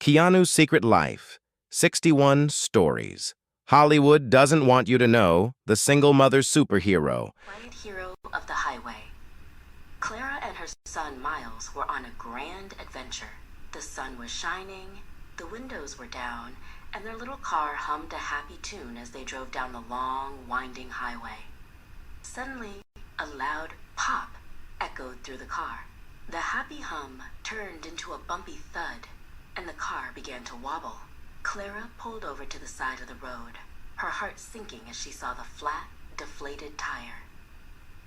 Keanu's Secret Life, 61 Stories. Hollywood doesn't want you to know the single mother superhero. Quiet hero of the highway. Clara and her son Miles were on a grand adventure. The sun was shining, the windows were down, and their little car hummed a happy tune as they drove down the long, winding highway. Suddenly, a loud pop echoed through the car. The happy hum turned into a bumpy thud, and the car began to wobble. Clara pulled over to the side of the road, her heart sinking as she saw the flat, deflated tire.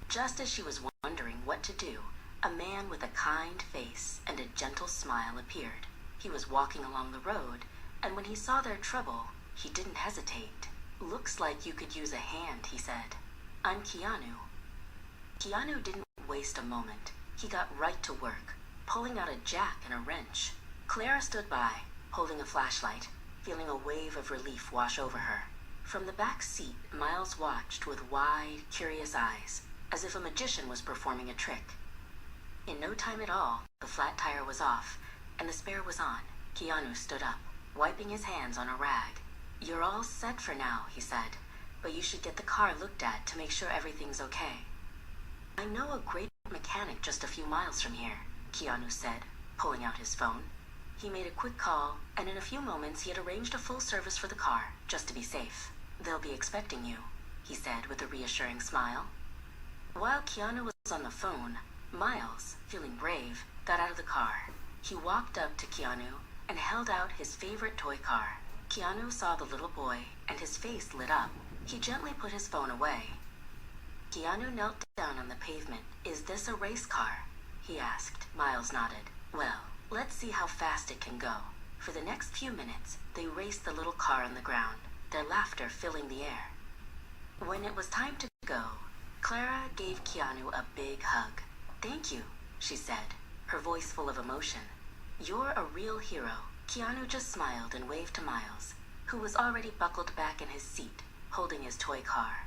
Just as she was wondering what to do, a man with a kind face and a gentle smile appeared. He was walking along the road, and when he saw their trouble, he didn't hesitate. "Looks like you could use a hand," he said. "I'm Keanu." Keanu didn't waste a moment. He got right to work, pulling out a jack and a wrench. Clara stood by, holding a flashlight, feeling a wave of relief wash over her. From the back seat, Miles watched with wide, curious eyes, as if a magician was performing a trick. In no time at all, the flat tire was off, and the spare was on. Keanu stood up, wiping his hands on a rag. "You're all set for now," he said, "but you should get the car looked at to make sure everything's okay." "I know a great mechanic just a few miles from here," Keanu said, pulling out his phone. He made a quick call, and in a few moments he had arranged a full service for the car, just to be safe. "They'll be expecting you," he said with a reassuring smile. While Keanu was on the phone, Miles, feeling brave, got out of the car. He walked up to Keanu and held out his favorite toy car. Keanu saw the little boy, and his face lit up. He gently put his phone away. Keanu knelt down on the pavement. "Is this a race car?" he asked. Miles nodded. "Well, let's see how fast it can go." For the next few minutes, they raced the little car on the ground, their laughter filling the air. When it was time to go, Clara gave Keanu a big hug. "Thank you," she said, her voice full of emotion. "You're a real hero." Keanu just smiled and waved to Miles, who was already buckled back in his seat, holding his toy car.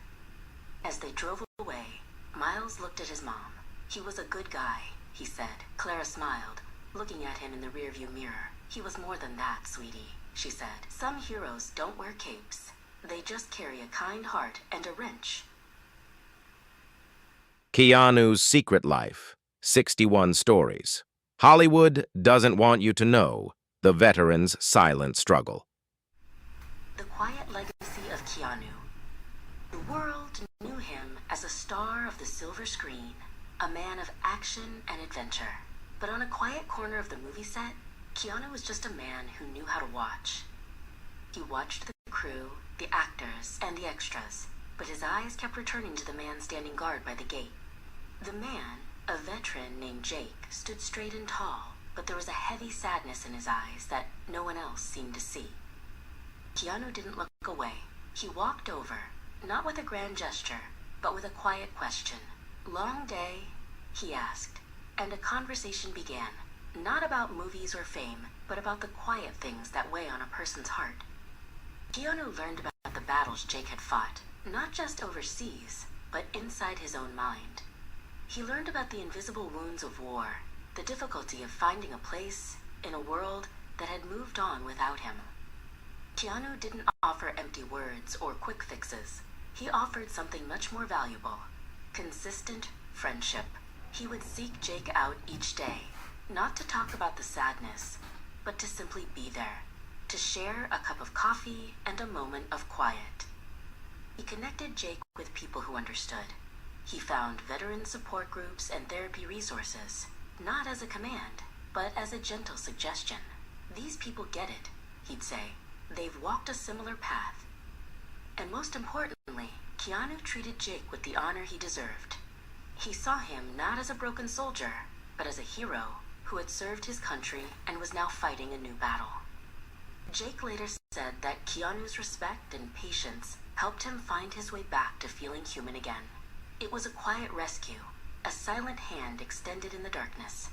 As they drove away, Miles looked at his mom. "He was a good guy," he said. Clara smiled, looking at him in the rearview mirror. "He was more than that, sweetie," she said. "Some heroes don't wear capes. They just carry a kind heart and a wrench." Keanu's Secret Life, 61 Stories. Hollywood doesn't want you to know the veteran's silent struggle. The quiet legacy of Keanu. The world knew him as a star of the silver screen, a man of action and adventure. But on a quiet corner of the movie set, Keanu was just a man who knew how to watch. He watched the crew, the actors, and the extras, but his eyes kept returning to the man standing guard by the gate. The man, a veteran named Jake, stood straight and tall, but there was a heavy sadness in his eyes that no one else seemed to see. Keanu didn't look away. He walked over, not with a grand gesture, but with a quiet question. "Long day?" he asked, and a conversation began, not about movies or fame, but about the quiet things that weigh on a person's heart. Keanu learned about the battles Jake had fought, not just overseas, but inside his own mind. He learned about the invisible wounds of war, the difficulty of finding a place in a world that had moved on without him. Keanu didn't offer empty words or quick fixes. He offered something much more valuable: consistent friendship. He would seek Jake out each day, not to talk about the sadness, but to simply be there, to share a cup of coffee and a moment of quiet. He connected Jake with people who understood. He found veteran support groups and therapy resources, not as a command, but as a gentle suggestion. "These people get it," he'd say. "They've walked a similar path." And most importantly, Keanu treated Jake with the honor he deserved. He saw him not as a broken soldier, but as a hero who had served his country and was now fighting a new battle. Jake later said that Keanu's respect and patience helped him find his way back to feeling human again. It was a quiet rescue, a silent hand extended in the darkness.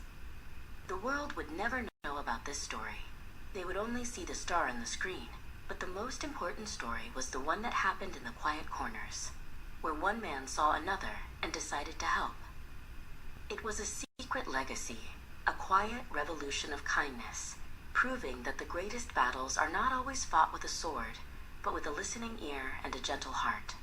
The world would never know about this story. They would only see the star on the screen, but the most important story was the one that happened in the quiet corners, where one man saw another and decided to help. It was a secret legacy, a quiet revolution of kindness, proving that the greatest battles are not always fought with a sword, but with a listening ear and a gentle heart.